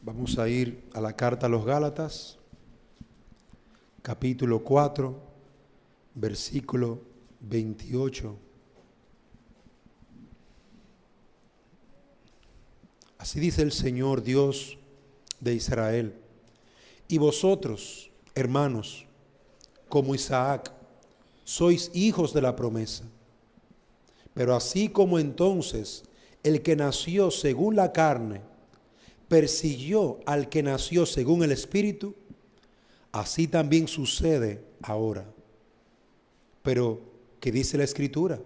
Vamos a ir a la carta a los Gálatas, capítulo 4, versículo 28. Así dice el Señor Dios de Israel: y vosotros, hermanos, como Isaac, sois hijos de la promesa. Pero así como entonces el que nació según la carne persiguió al que nació según el Espíritu, así también sucede ahora. Pero, ¿qué dice la Escritura?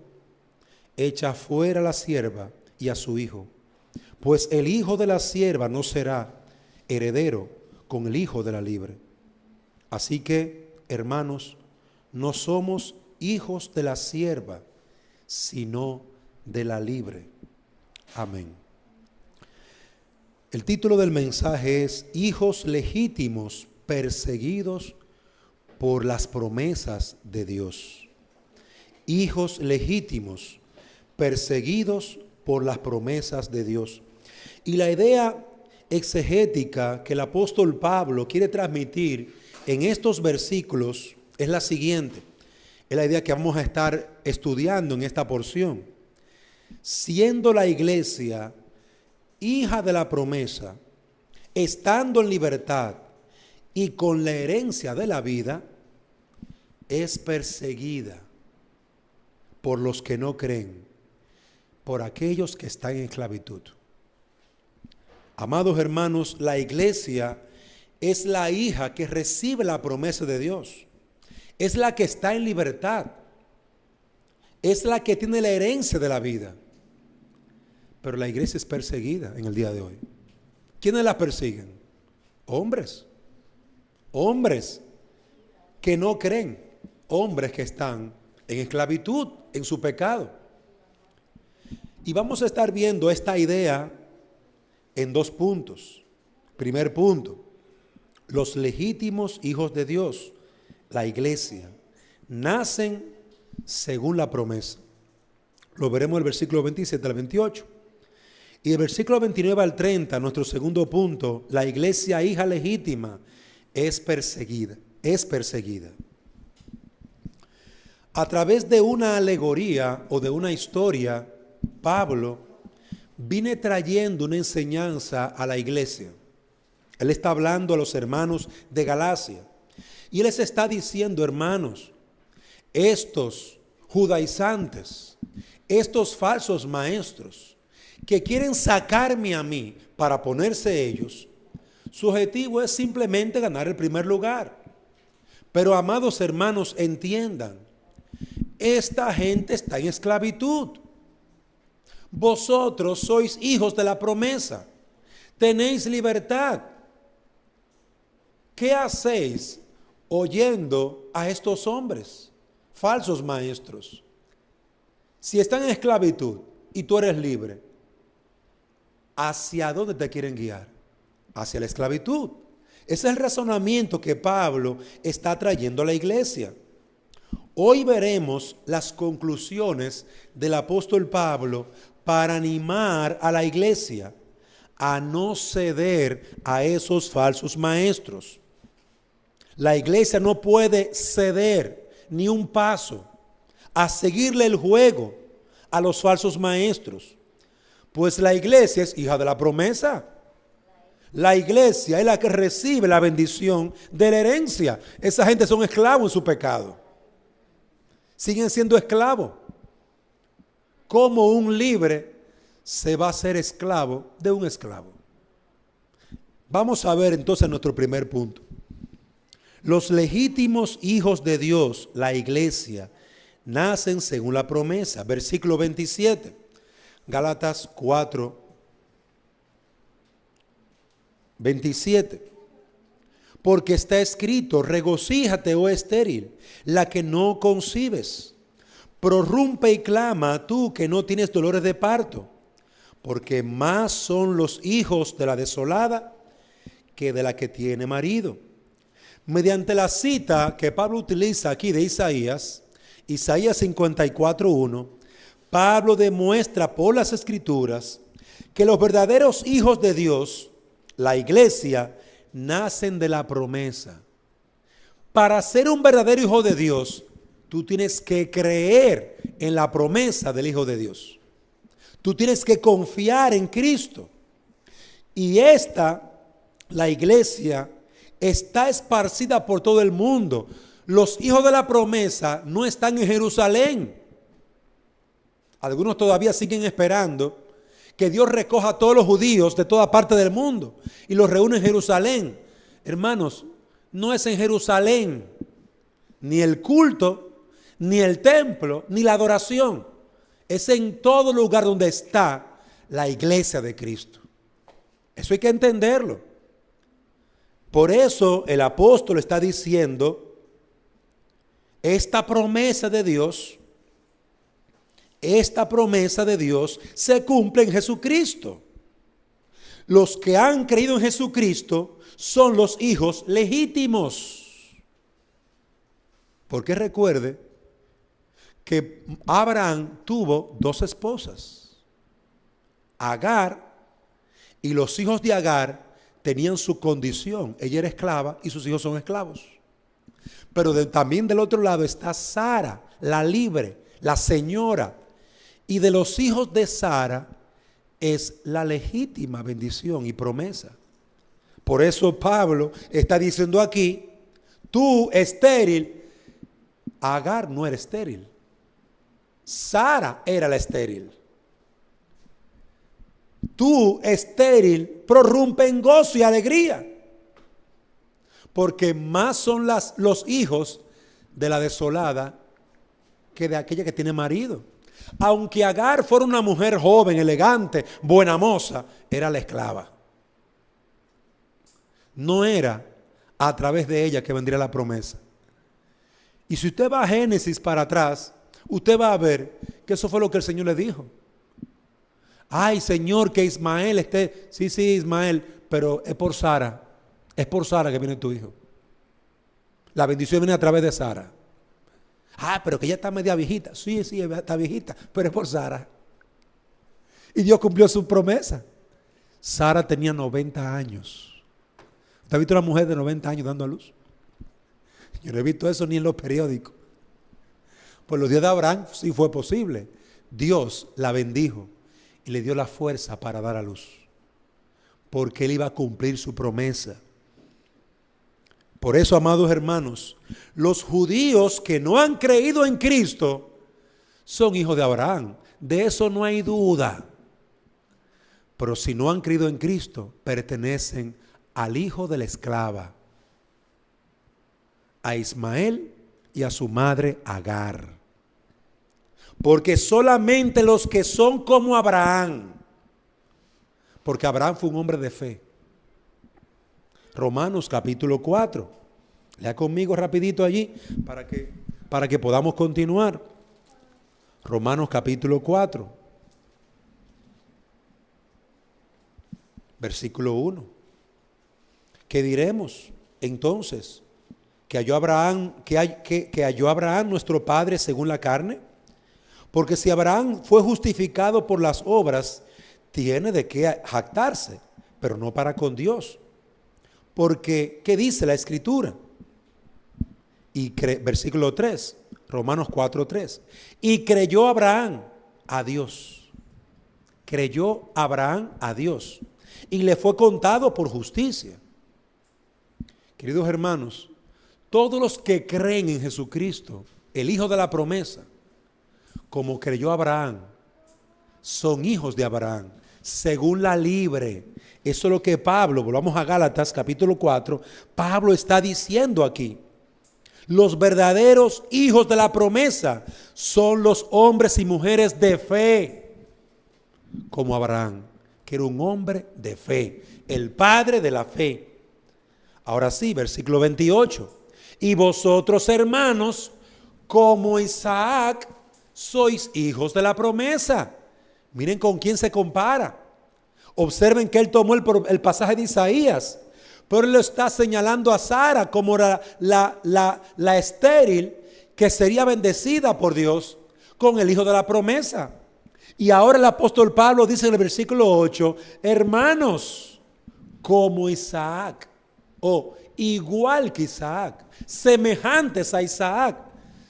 Echa fuera a la sierva y a su hijo, pues el hijo de la sierva no será heredero con el hijo de la libre. Así que, hermanos, no somos hijos de la sierva, sino de la libre. Amén. El título del mensaje es Hijos legítimos perseguidos por las promesas de Dios. Hijos legítimos perseguidos por las promesas de Dios. Y la idea exegética que el apóstol Pablo quiere transmitir en estos versículos es la siguiente. Es la idea que vamos a estar estudiando en esta porción. Siendo la iglesia hija de la promesa, estando en libertad y con la herencia de la vida, es perseguida por los que no creen, por aquellos que están en esclavitud. Amados hermanos, la iglesia es la hija que recibe la promesa de Dios. Es la que está en libertad. Es la que tiene la herencia de la vida. Pero la iglesia es perseguida en el día de hoy. ¿Quiénes la persiguen? Hombres. Hombres que no creen. Hombres que están en esclavitud, en su pecado. Y vamos a estar viendo esta idea en dos puntos. Primer punto: los legítimos hijos de Dios, la iglesia, nacen según la promesa. Lo veremos en el versículo 27 al 28. Y del versículo 29 al 30, nuestro segundo punto, la iglesia hija legítima es perseguida. Es perseguida. A través de una alegoría o de una historia, Pablo viene trayendo una enseñanza a la iglesia. Él está hablando a los hermanos de Galacia. Y él les está diciendo: hermanos, estos judaizantes, estos falsos maestros que quieren sacarme a mí para ponerse ellos, su objetivo es simplemente ganar el primer lugar. Pero, amados hermanos, entiendan, esta gente está en esclavitud. Vosotros sois hijos de la promesa, tenéis libertad. ¿Qué hacéis oyendo a estos hombres, falsos maestros? Si están en esclavitud y tú eres libre, ¿hacia dónde te quieren guiar? Hacia la esclavitud. Ese es el razonamiento que Pablo está trayendo a la iglesia. Hoy veremos las conclusiones del apóstol Pablo para animar a la iglesia a no ceder a esos falsos maestros. La iglesia no puede ceder ni un paso a seguirle el juego a los falsos maestros, pues la iglesia es hija de la promesa. La iglesia es la que recibe la bendición de la herencia. Esa gente son esclavos en su pecado. Siguen siendo esclavos. ¿Cómo un libre se va a ser esclavo de un esclavo? Vamos a ver entonces nuestro primer punto. Los legítimos hijos de Dios, la iglesia, nacen según la promesa. Versículo 27, Gálatas 4, 27. Porque está escrito: regocíjate, oh estéril, la que no concibes. Prorrumpe y clama tú que no tienes dolores de parto, porque más son los hijos de la desolada que de la que tiene marido. Mediante la cita que Pablo utiliza aquí de Isaías 54:1, Pablo demuestra por las Escrituras que los verdaderos hijos de Dios, la iglesia, nacen de la promesa. Para ser un verdadero hijo de Dios, tú tienes que creer en la promesa del Hijo de Dios. Tú tienes que confiar en Cristo. Y la iglesia, está esparcida por todo el mundo. Los hijos de la promesa no están en Jerusalén. Algunos todavía siguen esperando que Dios recoja a todos los judíos de toda parte del mundo y los reúne en Jerusalén. Hermanos, no es en Jerusalén ni el culto, ni el templo, ni la adoración. Es en todo lugar donde está la iglesia de Cristo. Eso hay que entenderlo. Por eso el apóstol está diciendo, esta promesa de Dios se cumple en Jesucristo. Los que han creído en Jesucristo son los hijos legítimos. Porque recuerde que Abraham tuvo 2 esposas, Agar, y los hijos de Agar tenían su condición. Ella era esclava y sus hijos son esclavos. Pero también del otro lado está Sara, la libre, la señora. Y de los hijos de Sara es la legítima bendición y promesa. Por eso Pablo está diciendo aquí, tú estéril, Agar no era estéril. Sara era la estéril. Tú estéril, prorrumpe en gozo y alegría, porque más son los hijos de la desolada que de aquella que tiene marido. Aunque Agar fuera una mujer joven, elegante, buena moza, era la esclava. No era a través de ella que vendría la promesa. Y si usted va a Génesis para atrás, usted va a ver que eso fue lo que el Señor le dijo. Ay, Señor, que Ismael esté. Sí, Ismael, pero es por Sara. Es por Sara que viene tu hijo. La bendición viene a través de Sara. Ah, pero que ella está media viejita. Sí, está viejita, pero es por Sara. Y Dios cumplió su promesa. Sara tenía 90 años. ¿Usted ha visto una mujer de 90 años dando a luz? Yo no he visto eso ni en los periódicos. Por los días de Abraham sí fue posible. Dios la bendijo y le dio la fuerza para dar a luz, porque él iba a cumplir su promesa. Por eso, amados hermanos, los judíos que no han creído en Cristo son hijos de Abraham. De eso no hay duda. Pero si no han creído en Cristo, pertenecen al hijo de la esclava, a Ismael y a su madre Agar. Porque solamente los que son como Abraham, porque Abraham fue un hombre de fe. Romanos capítulo 4. Lea conmigo rapidito allí para que podamos continuar. Romanos capítulo 4. Versículo 1. ¿Qué diremos entonces? ¿Que halló Abraham nuestro padre según la carne? Porque si Abraham fue justificado por las obras, tiene de qué jactarse, pero no para con Dios. Porque, ¿qué dice la Escritura? Versículo 3, Romanos 4:3. Y creyó Abraham a Dios. Creyó Abraham a Dios. Y le fue contado por justicia. Queridos hermanos, todos los que creen en Jesucristo, el Hijo de la promesa, como creyó Abraham, son hijos de Abraham, según la libre. Eso es lo que Pablo, volvamos a Gálatas capítulo 4, Pablo está diciendo aquí. Los verdaderos hijos de la promesa son los hombres y mujeres de fe, como Abraham, que era un hombre de fe, el padre de la fe. Ahora sí, versículo 28. Y vosotros, hermanos, como Isaac, sois hijos de la promesa. Miren con quién se compara. Observen que él tomó el pasaje de Isaías, pero él lo está señalando a Sara como la estéril que sería bendecida por Dios con el hijo de la promesa. Y ahora el apóstol Pablo dice en el versículo 8, hermanos, como Isaac, o igual que Isaac, semejantes a Isaac.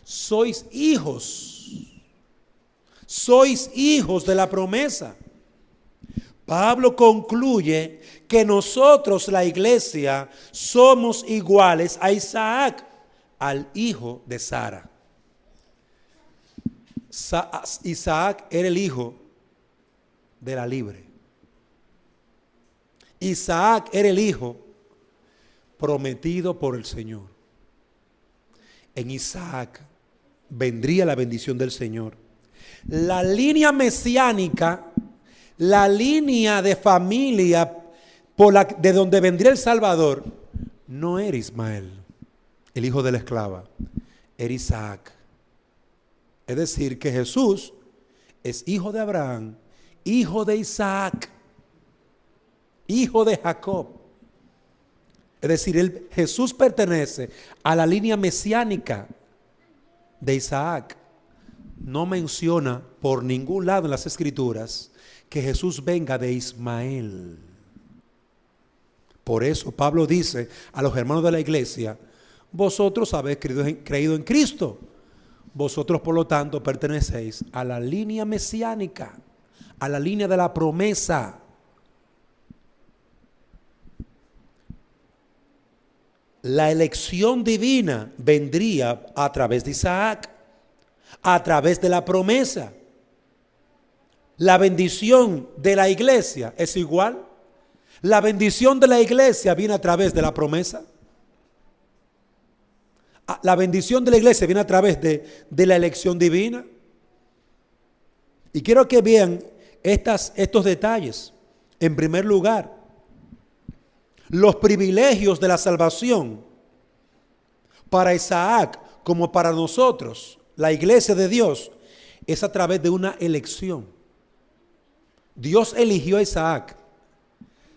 Sois hijos de la promesa. Pablo concluye que nosotros, la iglesia, somos iguales a Isaac, al hijo de Sara. Isaac era el hijo de la libre. Isaac era el hijo prometido por el Señor. En Isaac vendría la bendición del Señor. La línea mesiánica, la línea de familia de donde vendría el Salvador, no era Ismael, el hijo de la esclava, era Isaac. Es decir, que Jesús es hijo de Abraham, hijo de Isaac, hijo de Jacob. Es decir, Jesús pertenece a la línea mesiánica de Isaac. No menciona por ningún lado en las Escrituras que Jesús venga de Ismael. Por eso Pablo dice a los hermanos de la iglesia: vosotros habéis creído en Cristo. Vosotros, por lo tanto, pertenecéis a la línea mesiánica, a la línea de la promesa. La elección divina vendría a través de Isaac, a través de la promesa. La bendición de la iglesia es igual. La bendición de la iglesia viene a través de la promesa. La bendición de la iglesia viene a través de la elección divina. Y quiero que vean estos detalles. En primer lugar, los privilegios de la salvación para Isaac como para nosotros, la iglesia de Dios, es a través de una elección. Dios eligió a Isaac.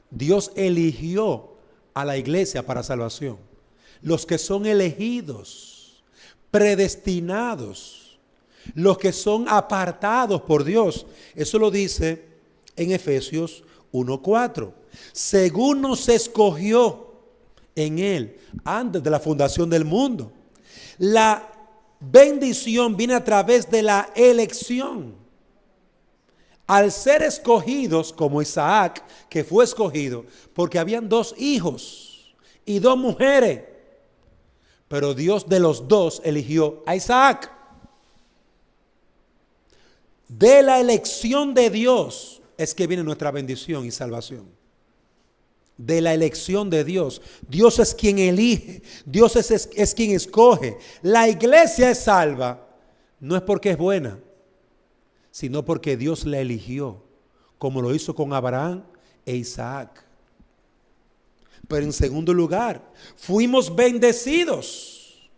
Dios eligió a la iglesia para salvación. Los que son elegidos, predestinados, los que son apartados por Dios. Eso lo dice en Efesios 1:4. Según nos escogió en Él antes de la fundación del mundo. La bendición viene a través de la elección. Al ser escogidos como Isaac, que fue escogido porque habían 2 hijos y 2 mujeres, pero Dios de los 2 eligió a Isaac. De la elección de Dios es que viene nuestra bendición y salvación. De la elección de Dios. Dios es quien elige. Dios es quien escoge. La iglesia es salva, no es porque es buena, sino porque Dios la eligió, como lo hizo con Abraham e Isaac. Pero en segundo lugar, fuimos bendecidos.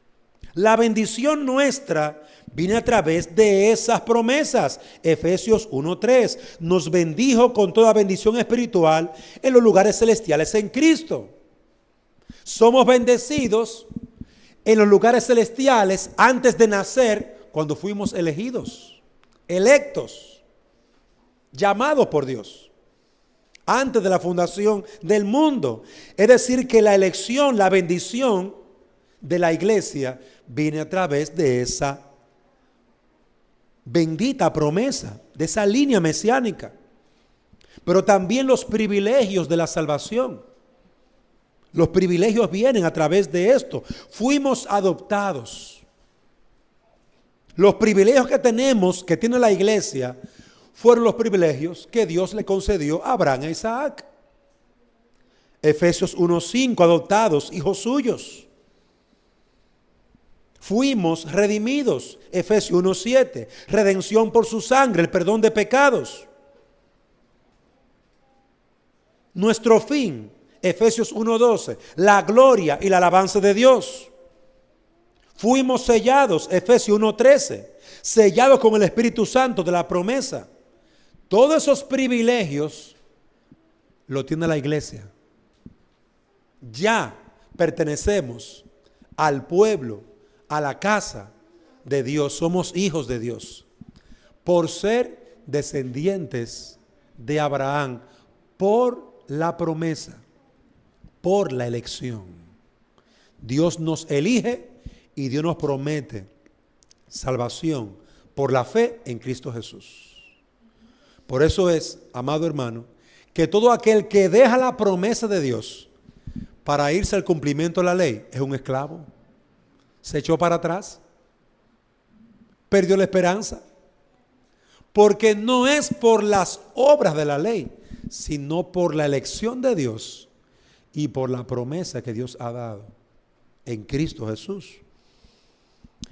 La bendición nuestra viene a través de esas promesas. Efesios 1:3 nos bendijo con toda bendición espiritual en los lugares celestiales en Cristo. Somos bendecidos en los lugares celestiales antes de nacer, cuando fuimos elegidos, electos, llamados por Dios, antes de la fundación del mundo. Es decir, que la elección, la bendición de la iglesia viene a través de esa bendita promesa, de esa línea mesiánica. Pero también los privilegios de la salvación. Los privilegios vienen a través de esto. Fuimos adoptados. Los privilegios que tenemos, que tiene la iglesia, fueron los privilegios que Dios le concedió a Abraham e Isaac. Efesios 1:5, adoptados, hijos suyos. Fuimos redimidos. Efesios 1:7, redención por su sangre, el perdón de pecados. Nuestro fin, Efesios 1:12, la gloria y la alabanza de Dios. Fuimos sellados, Efesios 1:13, sellados con el Espíritu Santo de la promesa. Todos esos privilegios lo tiene la iglesia. Ya pertenecemos al pueblo, a la casa de Dios. Somos hijos de Dios por ser descendientes de Abraham por la promesa. por la elección. Dios nos elige y Dios nos promete salvación por la fe en Cristo Jesús. Por eso es, amado hermano, que todo aquel que deja la promesa de Dios para irse al cumplimiento de la ley es un esclavo. Se echó para atrás, perdió la esperanza, porque no es por las obras de la ley, sino por la elección de Dios y por la promesa que Dios ha dado en Cristo Jesús.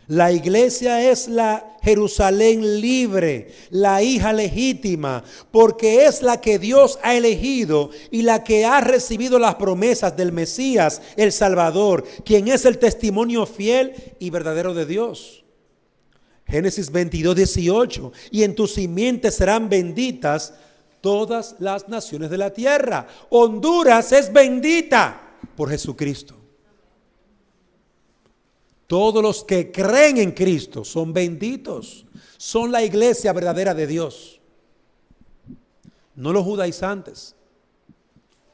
La iglesia es la Jerusalén libre, la hija legítima, porque es la que Dios ha elegido y la que ha recibido las promesas del Mesías, el Salvador, quien es el testimonio fiel y verdadero de Dios. Génesis 22:18, y en tu simiente serán benditas todas las naciones de la tierra. Honduras es bendita por Jesucristo. Todos los que creen en Cristo son benditos. Son la iglesia verdadera de Dios. No los judaizantes.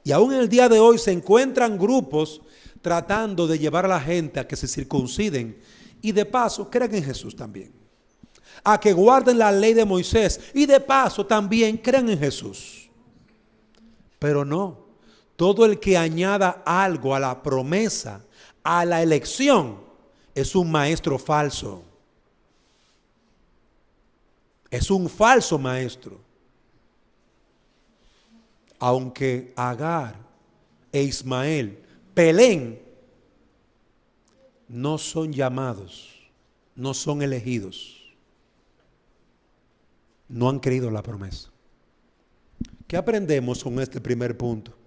Y aún en el día de hoy se encuentran grupos tratando de llevar a la gente a que se circunciden y de paso crean en Jesús también. A que guarden la ley de Moisés y de paso también crean en Jesús. Pero no. Todo el que añada algo a la promesa, a la elección, es un maestro falso. Es un falso maestro. Aunque Agar e Ismael peleen, no son llamados, no son elegidos. No han creído la promesa. ¿Qué aprendemos con este primer punto?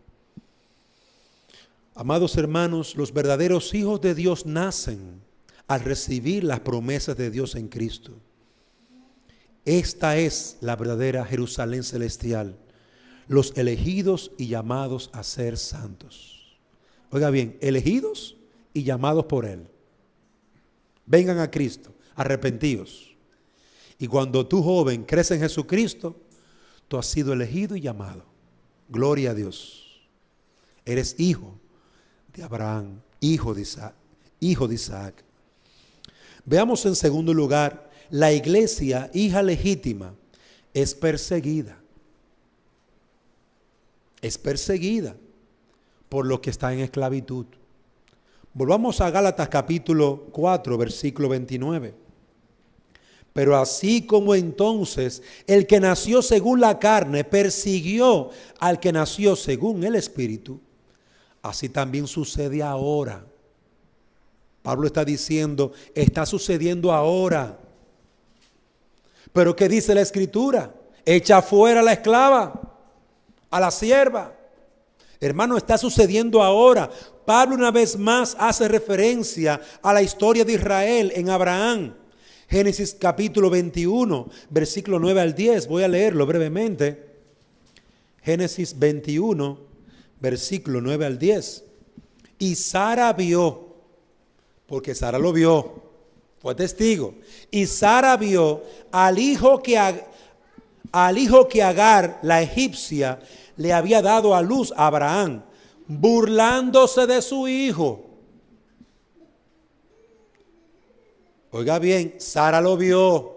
Amados hermanos, los verdaderos hijos de Dios nacen al recibir las promesas de Dios en Cristo. Esta es la verdadera Jerusalén celestial, los elegidos y llamados a ser santos. Oiga bien, elegidos y llamados por Él. Vengan a Cristo, arrepentíos. Y cuando tú, joven, crees en Jesucristo, tú has sido elegido y llamado. Gloria a Dios. Eres hijo de Abraham, hijo de Isaac. Veamos en segundo lugar, la iglesia, hija legítima, es perseguida. Es perseguida por los que están en esclavitud. Volvamos a Gálatas capítulo 4, versículo 29. Pero así como entonces el que nació según la carne persiguió al que nació según el Espíritu, así también sucede ahora. Pablo está diciendo, está sucediendo ahora. Pero ¿qué dice la Escritura? Echa fuera a la esclava, a la sierva. Hermano, está sucediendo ahora. Pablo una vez más hace referencia a la historia de Israel en Abraham. Génesis capítulo 21, versículo 9 al 10. Voy a leerlo brevemente. Génesis 21, versículo 9 al 10. Y Sara vio, porque Sara lo vio, fue testigo. Y Sara vio al hijo que Agar, la egipcia, le había dado a luz a Abraham, burlándose de su hijo. Oiga bien, Sara lo vio,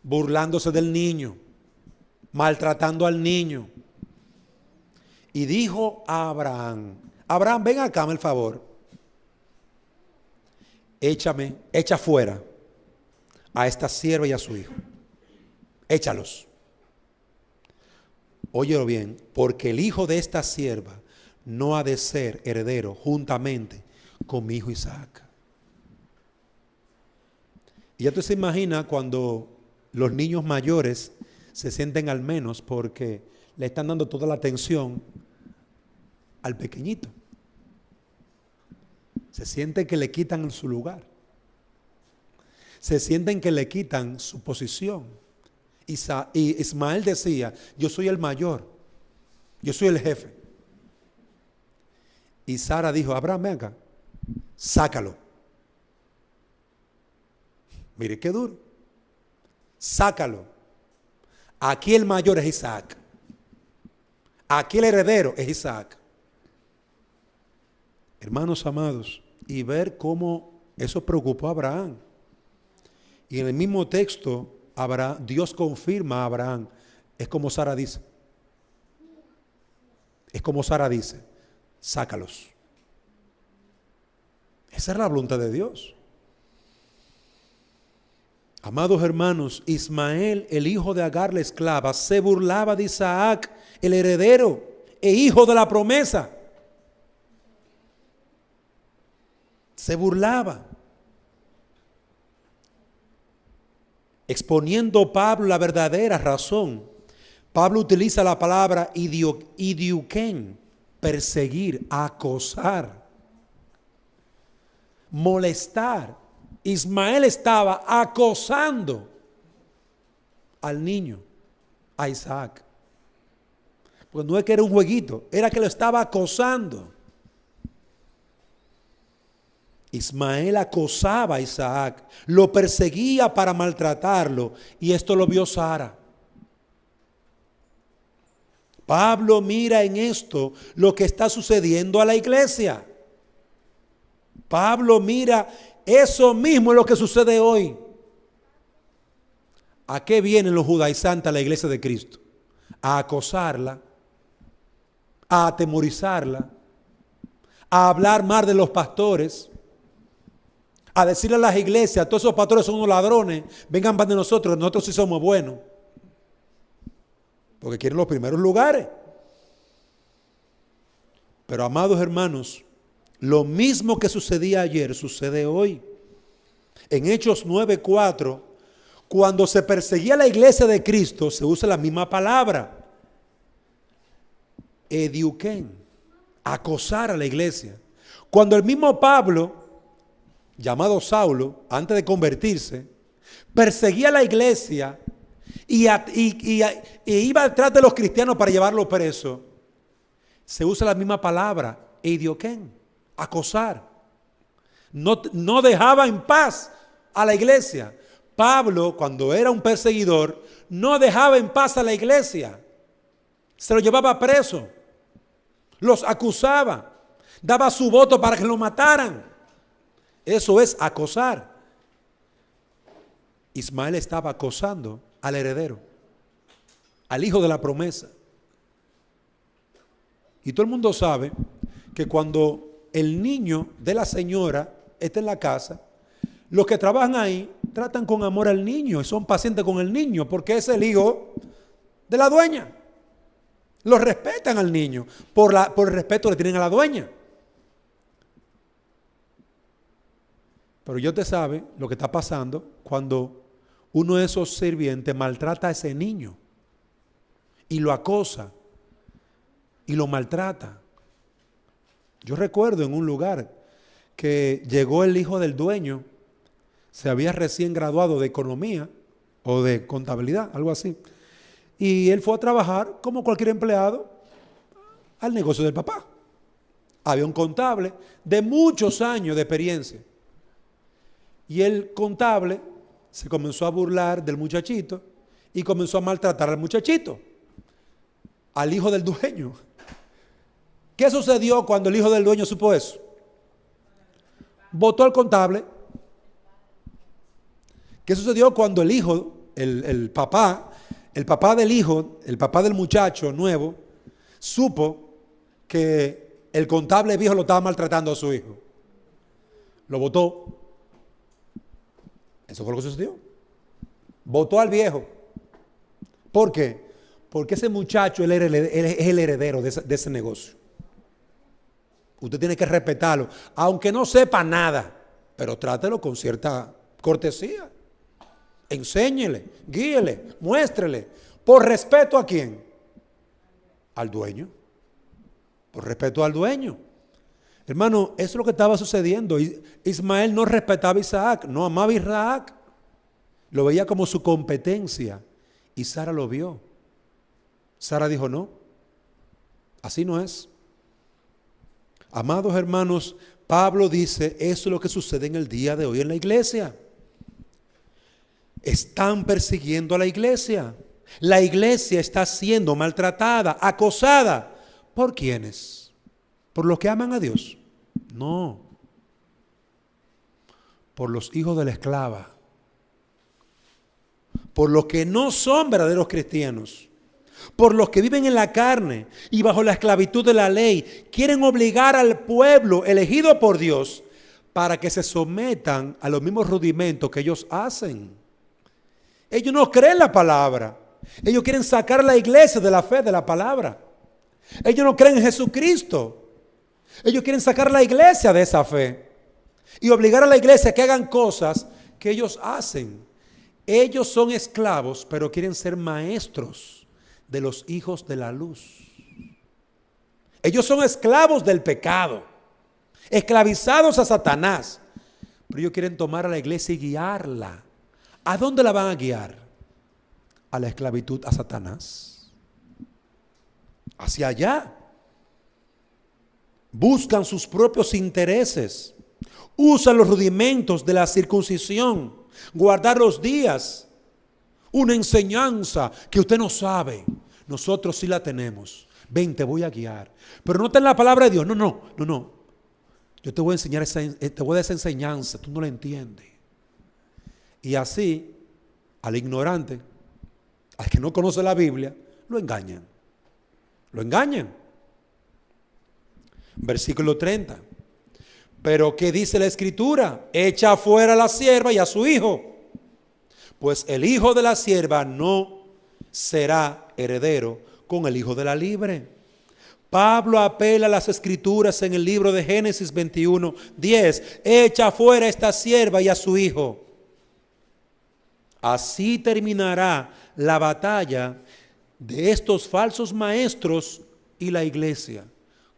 burlándose del niño, maltratando al niño. Y dijo a Abraham, Abraham, ven acá, hazme el favor. Echa fuera a esta sierva y a su hijo. Échalos. Óyelo bien, porque el hijo de esta sierva no ha de ser heredero juntamente con mi hijo Isaac. Y ya tú se imagina cuando los niños mayores se sienten al menos porque le están dando toda la atención al pequeñito. Se sienten que le quitan su lugar. Se sienten que le quitan su posición. Y Ismael decía, yo soy el mayor, yo soy el jefe. Y Sara dijo, Abraham, ven acá, sácalo. Mire qué duro. Sácalo. Aquí el mayor es Isaac. Aquí el heredero es Isaac. Hermanos amados, y ver cómo eso preocupó a Abraham. Y en el mismo texto, Dios confirma a Abraham. Es como Sara dice. Es como Sara dice, sácalos. Esa es la voluntad de Dios. Amados hermanos, Ismael, el hijo de Agar la esclava, se burlaba de Isaac, el heredero e hijo de la promesa. Se burlaba. Exponiendo Pablo la verdadera razón, Pablo utiliza la palabra idiuken, perseguir, acosar, molestar. Ismael estaba acosando al niño, a Isaac. Pues no es que era un jueguito, era que lo estaba acosando. Ismael acosaba a Isaac, lo perseguía para maltratarlo, y esto lo vio Sara. Pablo mira en esto lo que está sucediendo a la iglesia. Pablo mira eso mismo es lo que sucede hoy. ¿A qué vienen los judaizantes a la iglesia de Cristo? A acosarla, a atemorizarla, a hablar mal de los pastores, a decirle a las iglesias, todos esos pastores son unos ladrones, vengan para de nosotros sí somos buenos. Porque quieren los primeros lugares. Pero amados hermanos, lo mismo que sucedía ayer sucede hoy. En Hechos 9:4, cuando se perseguía la iglesia de Cristo, se usa la misma palabra. Ediuken, acosar a la iglesia. Cuando el mismo Pablo, llamado Saulo, antes de convertirse, perseguía a la iglesia y iba detrás de los cristianos para llevarlos presos, se usa la misma palabra, edioken, acosar. No dejaba en paz a la iglesia. Pablo, cuando era un perseguidor, no dejaba en paz a la iglesia. Se lo llevaba preso, los acusaba, daba su voto para que lo mataran. Eso es acosar. Ismael estaba acosando al heredero, al hijo de la promesa. Y todo el mundo sabe que cuando el niño de la señora está en la casa, los que trabajan ahí tratan con amor al niño y son pacientes con el niño porque es el hijo de la dueña. Lo respetan al niño por el respeto que tienen a la dueña. Pero ya usted sabe lo que está pasando cuando uno de esos sirvientes maltrata a ese niño y lo acosa y lo maltrata. Yo recuerdo en un lugar que llegó el hijo del dueño, se había recién graduado de economía o de contabilidad, algo así, y él fue a trabajar como cualquier empleado al negocio del papá. Había un contable de muchos años de experiencia y el contable se comenzó a burlar del muchachito y comenzó a maltratar al muchachito, al hijo del dueño. ¿Qué sucedió cuando el hijo del dueño supo eso? Votó al contable. ¿Qué sucedió cuando el hijo, el papá del hijo, el papá del muchacho nuevo, supo que el contable viejo lo estaba maltratando a su hijo? Lo votó. Eso fue lo que sucedió. Votó al viejo. ¿Por qué? Porque ese muchacho él es el heredero de ese negocio. Usted tiene que respetarlo, aunque no sepa nada, pero trátelo con cierta cortesía. Enséñele, guíele, muéstrele. ¿Por respeto a quién? Al dueño. Por respeto al dueño. Hermano, eso es lo que estaba sucediendo. Ismael no respetaba a Isaac, no amaba a Isaac. Lo veía como su competencia. Y Sara lo vio. Sara dijo, no, así no es. Amados hermanos, Pablo dice, eso es lo que sucede en el día de hoy en la iglesia. Están persiguiendo a la iglesia. La iglesia está siendo maltratada, acosada. ¿Por quiénes? ¿Por los que aman a Dios? No. Por los hijos de la esclava. Por los que no son verdaderos cristianos. Por los que viven en la carne y bajo la esclavitud de la ley. Quieren obligar al pueblo elegido por Dios para que se sometan a los mismos rudimentos que ellos hacen. Ellos no creen la palabra. Ellos quieren sacar a la iglesia de la fe de la palabra. Ellos no creen en Jesucristo. Ellos quieren sacar a la iglesia de esa fe y obligar a la iglesia a que hagan cosas que ellos hacen. Ellos son esclavos, pero quieren ser maestros de los hijos de la luz. Ellos son esclavos del pecado, esclavizados a Satanás, pero ellos quieren tomar a la iglesia y guiarla. ¿A dónde la van a guiar? A la esclavitud a Satanás. Hacia allá. Buscan sus propios intereses. Usan los rudimentos de la circuncisión. Guardar los días. Una enseñanza que usted no sabe. Nosotros sí la tenemos. Ven, te voy a guiar. Pero no está en la palabra de Dios. No. Yo te voy a enseñar te voy a dar esa enseñanza. Tú no la entiendes. Y así, al ignorante, al que no conoce la Biblia, lo engañan. Lo engañan. Versículo 30. Pero ¿qué dice la Escritura? Echa afuera a la sierva y a su hijo, pues el hijo de la sierva no será heredero con el hijo de la libre. Pablo apela a las Escrituras en el libro de Génesis 21:10. Echa afuera a esta sierva y a su hijo. Así terminará la batalla de estos falsos maestros y la iglesia,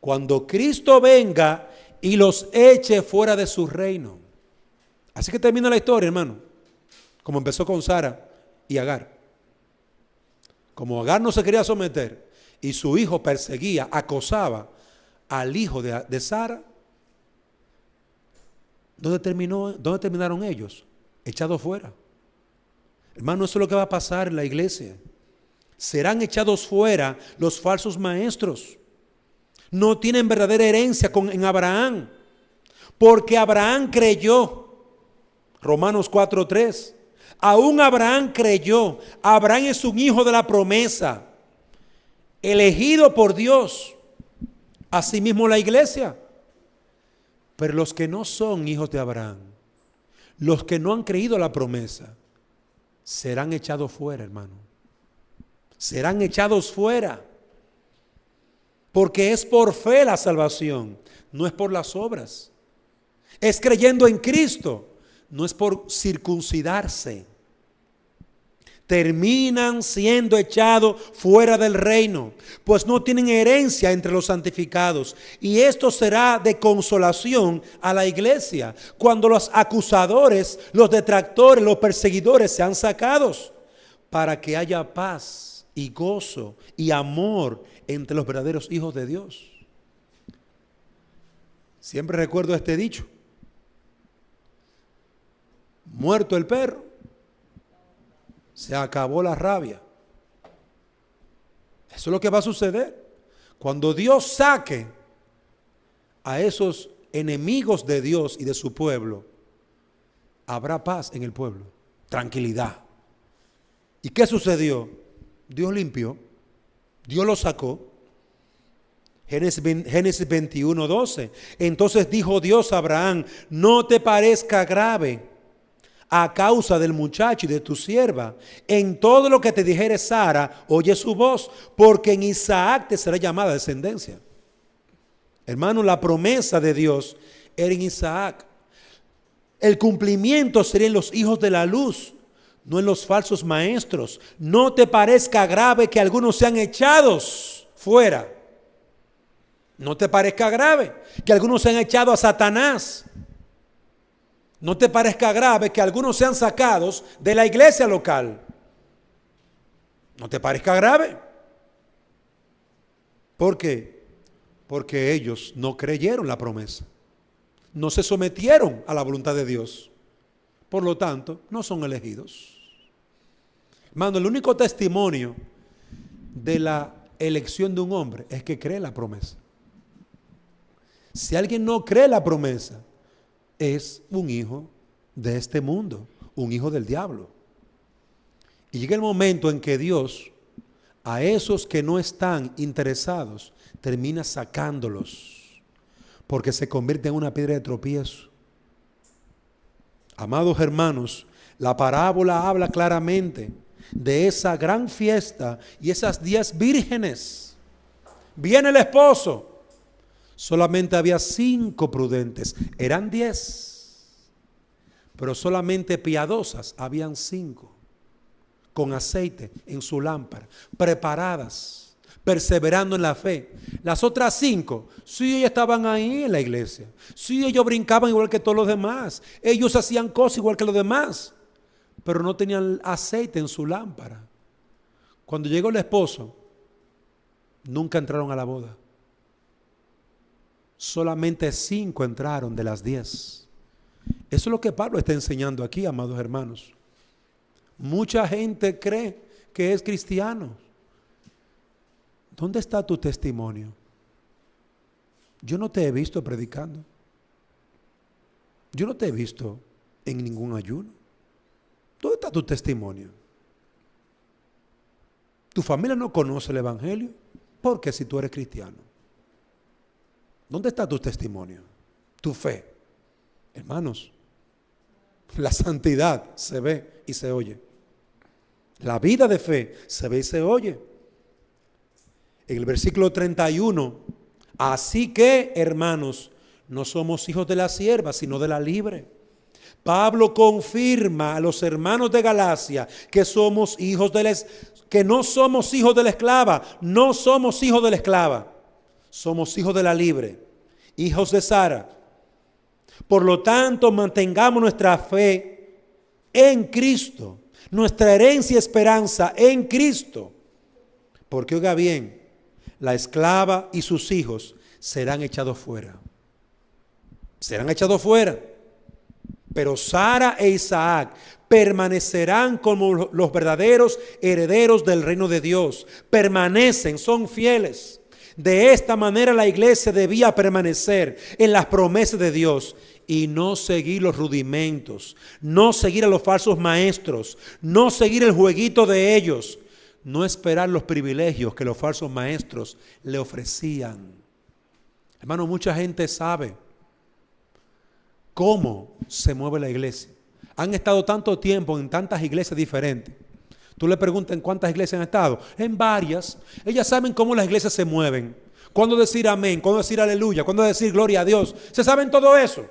cuando Cristo venga y los eche fuera de su reino. Así que termina la historia, hermano, como empezó con Sara y Agar. Como Agar no se quería someter y su hijo perseguía, acosaba al hijo de Sara, ¿dónde terminaron ellos? Echados fuera. Hermano, eso es lo que va a pasar en la iglesia. Serán echados fuera los falsos maestros. No tienen verdadera herencia en Abraham, porque Abraham creyó. Romanos 4:3. Aún Abraham creyó. Abraham es un hijo de la promesa, elegido por Dios. Asimismo la iglesia. Pero los que no son hijos de Abraham, los que no han creído la promesa, serán echados fuera, hermano. Serán echados fuera. Porque es por fe la salvación, no es por las obras. Es creyendo en Cristo, no es por circuncidarse. Terminan siendo echados fuera del reino, pues no tienen herencia entre los santificados. Y esto será de consolación a la iglesia, cuando los acusadores, los detractores, los perseguidores sean sacados, para que haya paz y gozo y amor entre los verdaderos hijos de Dios. Siempre recuerdo este dicho: muerto el perro, se acabó la rabia. Eso es lo que va a suceder cuando Dios saque a esos enemigos de Dios y de su pueblo. Habrá paz en el pueblo, tranquilidad. ¿Y qué sucedió? Dios limpió, Dios lo sacó. Génesis 21:12. Entonces dijo Dios a Abraham: no te parezca grave a causa del muchacho y de tu sierva. En todo lo que te dijere Sara, oye su voz, porque en Isaac te será llamada descendencia. Hermano, la promesa de Dios era en Isaac. El cumplimiento sería en los hijos de la luz, no en los falsos maestros. No te parezca grave que algunos sean echados fuera. No te parezca grave que algunos sean echados a Satanás. No te parezca grave que algunos sean sacados de la iglesia local. No te parezca grave. ¿Por qué? Porque ellos no creyeron la promesa. No se sometieron a la voluntad de Dios. Por lo tanto, no son elegidos. Hermano, el único testimonio de la elección de un hombre es que cree la promesa. Si alguien no cree la promesa, es un hijo de este mundo, un hijo del diablo. Y llega el momento en que Dios, a esos que no están interesados, termina sacándolos, porque se convierte en una piedra de tropiezo. Amados hermanos, la parábola habla claramente de esa gran fiesta y esas 10 vírgenes. Viene el esposo. Solamente había 5 prudentes. Eran 10. Pero solamente piadosas habían 5. Con aceite en su lámpara. Preparadas. Perseverando en la fe. Las otras 5, sí, ellas estaban ahí en la iglesia. Sí, ellos brincaban igual que todos los demás. Ellos hacían cosas igual que los demás. Pero no tenían aceite en su lámpara. Cuando llegó el esposo, nunca entraron a la boda. Solamente 5 entraron de las 10. Eso es lo que Pablo está enseñando aquí, amados hermanos. Mucha gente cree que es cristiano. ¿Dónde está tu testimonio? Yo no te he visto predicando. Yo no te he visto en ningún ayuno. ¿Dónde está tu testimonio? Tu familia no conoce el evangelio. ¿Por qué si tú eres cristiano? ¿Dónde está tu testimonio? Tu fe. Hermanos, la santidad se ve y se oye. La vida de fe se ve y se oye. En el versículo 31, así que, hermanos, no somos hijos de la sierva, sino de la libre. Pablo confirma a los hermanos de Galacia que somos hijos que no somos hijos de la esclava, no somos hijos de la esclava, somos hijos de la libre, hijos de Sara. Por lo tanto, mantengamos nuestra fe en Cristo, nuestra herencia y esperanza en Cristo. Porque oiga bien, la esclava y sus hijos serán echados fuera. Serán echados fuera. Pero Sara e Isaac permanecerán como los verdaderos herederos del reino de Dios. Permanecen, son fieles. De esta manera la iglesia debía permanecer en las promesas de Dios y no seguir los rudimentos, no seguir a los falsos maestros, no seguir el jueguito de ellos, no esperar los privilegios que los falsos maestros le ofrecían. Hermano, mucha gente sabe cómo se mueve la iglesia. Han estado tanto tiempo en tantas iglesias diferentes. Tú le preguntas en cuántas iglesias han estado. En varias. Ellas saben cómo las iglesias se mueven. Cuándo decir amén, cuándo decir aleluya, cuándo decir gloria a Dios. Se saben todo eso.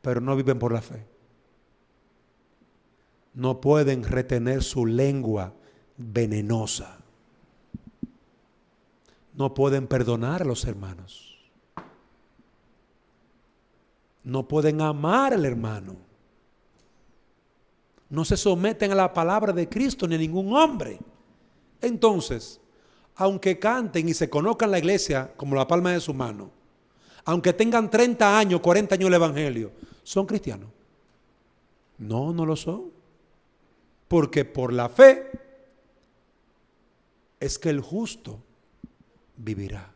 Pero no viven por la fe. No pueden retener su lengua venenosa. No pueden perdonar a los hermanos. No pueden amar al hermano. No se someten a la palabra de Cristo ni a ningún hombre. Entonces, aunque canten y se conozcan la iglesia como la palma de su mano, aunque tengan 30 años, 40 años el evangelio, ¿son cristianos? No, no lo son. Porque por la fe es que el justo vivirá.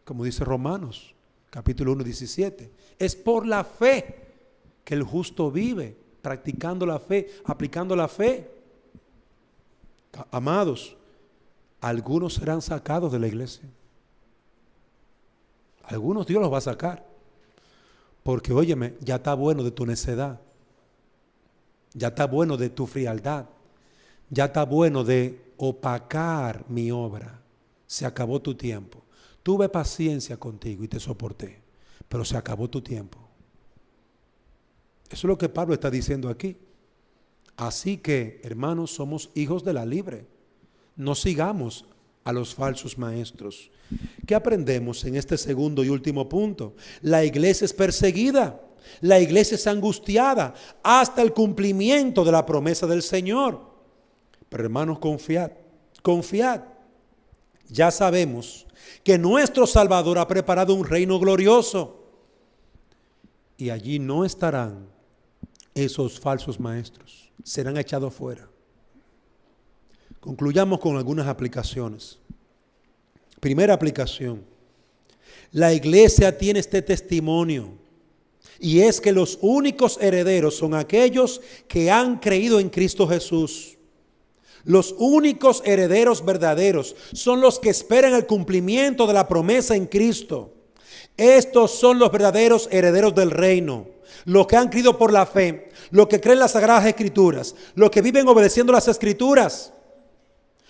Como dice Romanos, capítulo 1, 17. Es por la fe que el justo vive, practicando la fe, aplicando la fe. Amados, algunos serán sacados de la iglesia. Algunos Dios los va a sacar. Porque, óyeme, ya está bueno de tu necedad. Ya está bueno de tu frialdad. Ya está bueno de opacar mi obra. Se acabó tu tiempo. Tuve paciencia contigo y te soporté, pero se acabó tu tiempo. Eso es lo que Pablo está diciendo aquí. Así que, hermanos, somos hijos de la libre. No sigamos a los falsos maestros. ¿Qué aprendemos en este segundo y último punto? La iglesia es perseguida. La iglesia es angustiada hasta el cumplimiento de la promesa del Señor. Pero hermanos, confiad, confiad. Ya sabemos que nuestro Salvador ha preparado un reino glorioso y allí no estarán esos falsos maestros. Serán echados fuera. Concluyamos con algunas aplicaciones. Primera aplicación. La iglesia tiene este testimonio, y es que los únicos herederos son aquellos que han creído en Cristo Jesús. Los únicos herederos verdaderos son los que esperan el cumplimiento de la promesa en Cristo. Estos son los verdaderos herederos del reino, los que han creído por la fe, los que creen las Sagradas Escrituras, los que viven obedeciendo las Escrituras,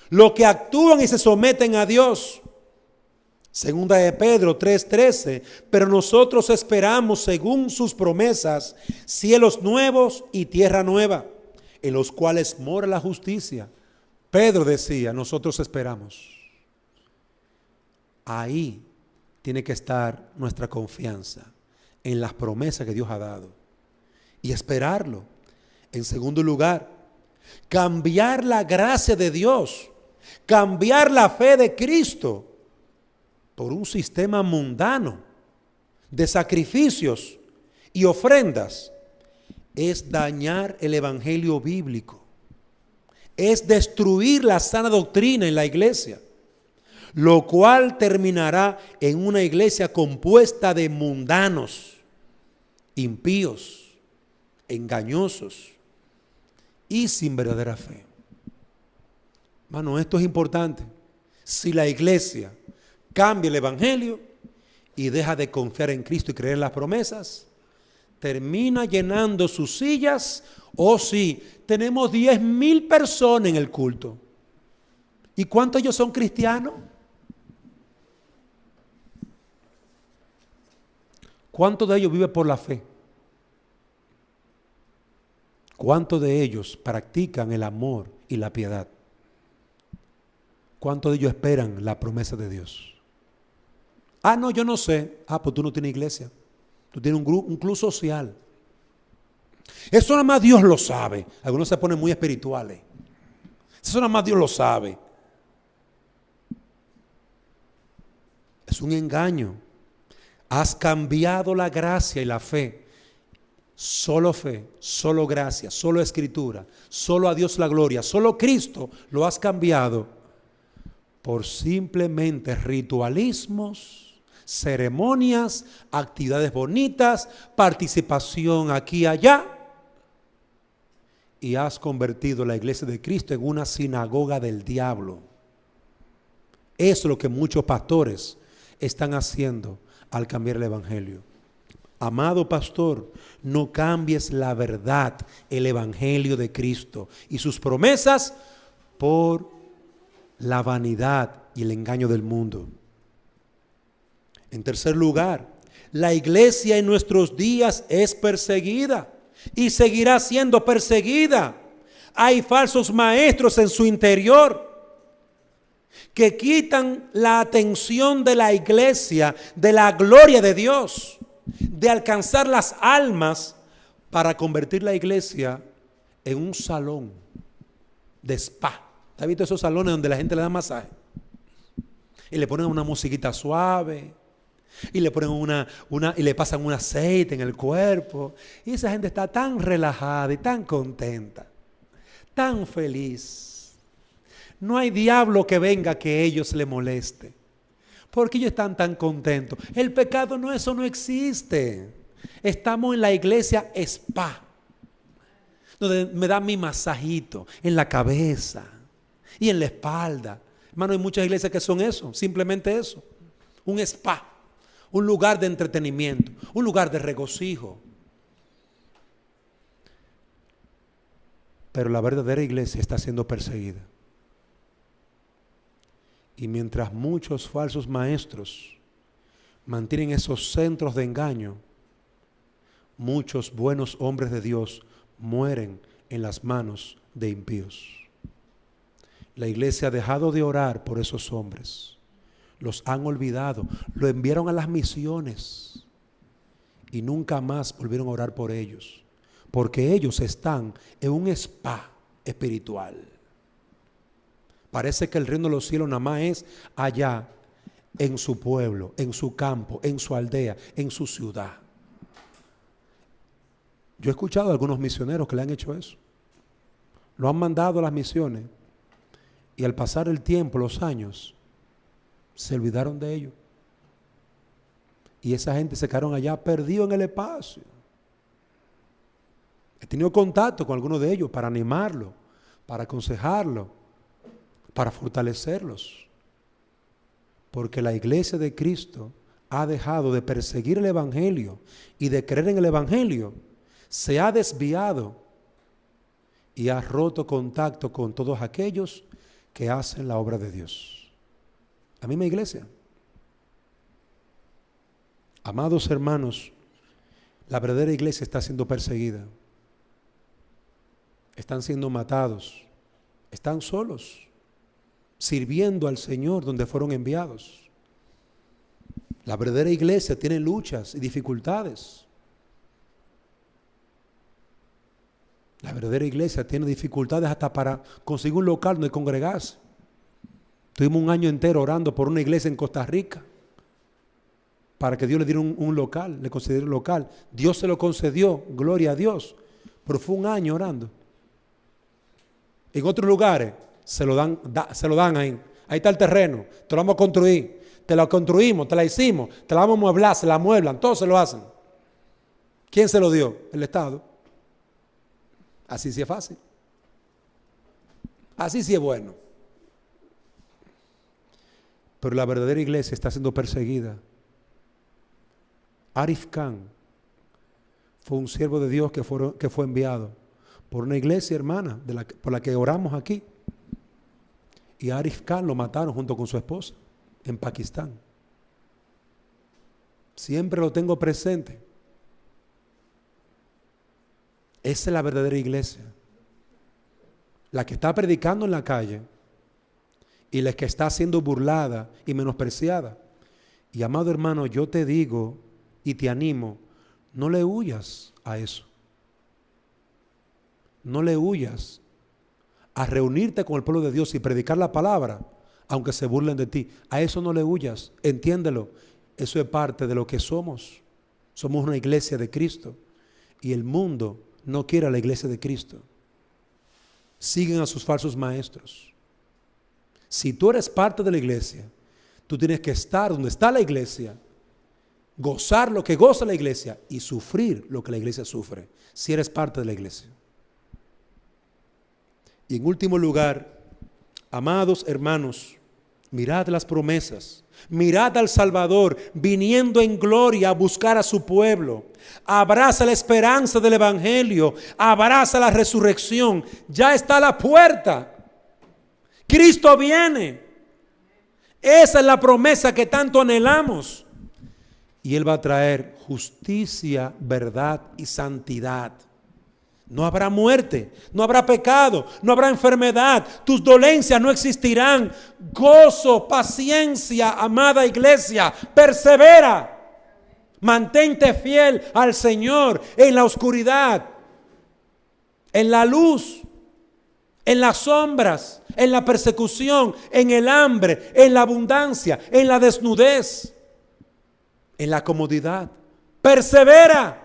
los que actúan y se someten a Dios. Segunda de Pedro 3:13, pero nosotros esperamos, según sus promesas, cielos nuevos y tierra nueva, en los cuales mora la justicia. Pedro decía, nosotros esperamos. Ahí tiene que estar nuestra confianza, en las promesas que Dios ha dado, y esperarlo. En segundo lugar, cambiar la gracia de Dios, cambiar la fe de Cristo por un sistema mundano de sacrificios y ofrendas, es dañar el evangelio bíblico, es destruir la sana doctrina en la iglesia, lo cual terminará en una iglesia compuesta de mundanos, impíos, engañosos y sin verdadera fe. Hermano, esto es importante. Si la iglesia cambia el evangelio y deja de confiar en Cristo y creer en las promesas, termina llenando sus sillas. O si tenemos 10,000 personas en el culto, ¿y cuántos de ellos son cristianos? ¿Cuántos de ellos viven por la fe? ¿Cuántos de ellos practican el amor y la piedad? ¿Cuántos de ellos esperan la promesa de Dios? Ah, no, yo no sé. Ah, pues tú no tienes iglesia. Tú tienes un club social. Eso nada más Dios lo sabe. Algunos se ponen muy espirituales. Eso nada más Dios lo sabe. Es un engaño. Has cambiado la gracia y la fe. Solo fe, solo gracia, solo escritura, solo a Dios la gloria, solo Cristo lo has cambiado por simplemente ritualismos, ceremonias, actividades bonitas, participación aquí y allá, y has convertido la iglesia de Cristo en una sinagoga del diablo. Eso es lo que muchos pastores están haciendo al cambiar el evangelio. Amado pastor, no cambies la verdad, el evangelio de Cristo y sus promesas por la vanidad y el engaño del mundo. En tercer lugar, la iglesia en nuestros días es perseguida y seguirá siendo perseguida. Hay falsos maestros en su interior que quitan la atención de la iglesia, de la gloria de Dios, de alcanzar las almas, para convertir la iglesia en un salón de spa. ¿Has visto esos salones donde la gente le da masaje? Y le ponen una musiquita suave, y le ponen y le pasan un aceite en el cuerpo, y esa gente está tan relajada y tan contenta, tan feliz. No hay diablo que venga que a ellos le moleste, porque ellos están tan contentos. El pecado no, eso no existe. Estamos en la iglesia spa, donde me dan mi masajito en la cabeza y en la espalda. Hermano, hay muchas iglesias que son eso, simplemente eso. Un spa, un lugar de entretenimiento, un lugar de regocijo. Pero la verdadera iglesia está siendo perseguida. Y mientras muchos falsos maestros mantienen esos centros de engaño, muchos buenos hombres de Dios mueren en las manos de impíos. La iglesia ha dejado de orar por esos hombres. Los han olvidado. Lo enviaron a las misiones y nunca más volvieron a orar por ellos, porque ellos están en un spa espiritual. Parece que el reino de los cielos nada más es allá, en su pueblo, en su campo, en su aldea, en su ciudad. Yo he escuchado a algunos misioneros que le han hecho eso. Lo han mandado a las misiones y al pasar el tiempo, los años, se olvidaron de ellos. Y esa gente se quedaron allá perdidos en el espacio. He tenido contacto con algunos de ellos para animarlos, para aconsejarlos, para fortalecerlos. Porque la iglesia de Cristo ha dejado de perseguir el Evangelio y de creer en el Evangelio. Se ha desviado y ha roto contacto con todos aquellos que hacen la obra de Dios. La misma iglesia. Amados hermanos, la verdadera iglesia está siendo perseguida. Están siendo matados. Están solos, sirviendo al Señor donde fueron enviados. La verdadera iglesia tiene luchas y dificultades. La verdadera iglesia tiene dificultades hasta para conseguir un local donde congregarse. Tuvimos un año entero orando por una iglesia en Costa Rica para que Dios le diera un local, le concediera un local. Dios se lo concedió, gloria a Dios, pero fue un año orando. En otros lugares se lo dan ahí. Ahí está el terreno, te lo vamos a construir, te lo construimos, te la hicimos, te la vamos a mueblar, se la mueblan, todos se lo hacen. ¿Quién se lo dio? El Estado. Así sí es fácil. Así sí es bueno. Pero la verdadera iglesia está siendo perseguida. Arif Khan fue un siervo de Dios que fue enviado por una iglesia hermana por la que oramos aquí. Y a Arif Khan lo mataron junto con su esposa en Pakistán. Siempre lo tengo presente. Esa es la verdadera iglesia. La que está predicando en la calle y la que está siendo burlada y menospreciada. Y amado hermano, yo te digo y te animo, no le huyas a eso. No le huyas a reunirte con el pueblo de Dios y predicar la palabra, aunque se burlen de ti. A eso no le huyas, entiéndelo. Eso es parte de lo que somos. Somos una iglesia de Cristo y el mundo no quiere a la iglesia de Cristo. Siguen a sus falsos maestros. Si tú eres parte de la iglesia, tú tienes que estar donde está la iglesia, gozar lo que goza la iglesia y sufrir lo que la iglesia sufre, si eres parte de la iglesia. Y en último lugar, amados hermanos, mirad las promesas, mirad al Salvador viniendo en gloria a buscar a su pueblo. Abraza la esperanza del Evangelio, abraza la resurrección. Ya está a la puerta. Cristo viene. Esa es la promesa que tanto anhelamos. Y Él va a traer justicia, verdad y santidad. No habrá muerte, no habrá pecado, no habrá enfermedad, tus dolencias no existirán. Gozo, paciencia, amada iglesia, persevera. Mantente fiel al Señor en la oscuridad, en la luz, en las sombras, en la persecución, en el hambre, en la abundancia, en la desnudez, en la comodidad. Persevera.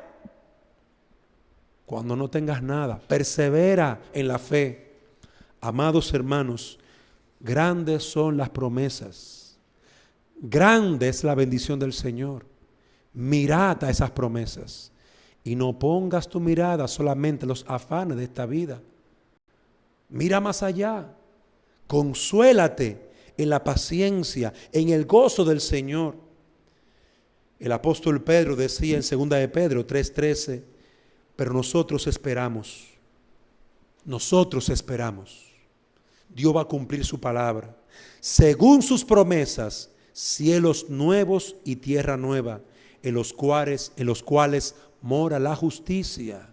Cuando no tengas nada, persevera en la fe. Amados hermanos, grandes son las promesas. Grande es la bendición del Señor. Mirad a esas promesas y no pongas tu mirada solamente en los afanes de esta vida. Mira más allá. Consuélate en la paciencia, en el gozo del Señor. El apóstol Pedro decía en 2 de Pedro 3:13, pero nosotros esperamos. Dios va a cumplir su palabra. Según sus promesas, cielos nuevos y tierra nueva, en los cuales mora la justicia.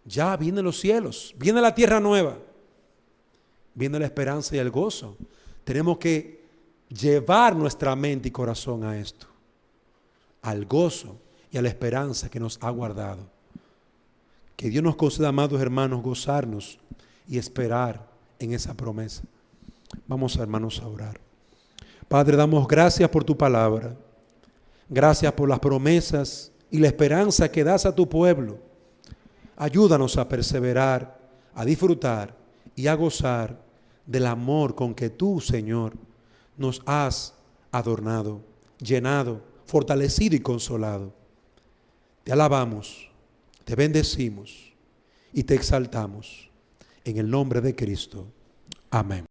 Ya vienen los cielos, viene la tierra nueva, viene la esperanza y el gozo. Tenemos que llevar nuestra mente y corazón a esto, al gozo y a la esperanza que nos ha guardado. Que Dios nos conceda, amados hermanos, gozarnos y esperar en esa promesa. Vamos, hermanos, a orar. Padre, damos gracias por tu palabra. Gracias por las promesas y la esperanza que das a tu pueblo. Ayúdanos a perseverar, a disfrutar y a gozar del amor con que tú, Señor, nos has adornado, llenado, fortalecido y consolado. Te alabamos, te bendecimos y te exaltamos. En el nombre de Cristo. Amén.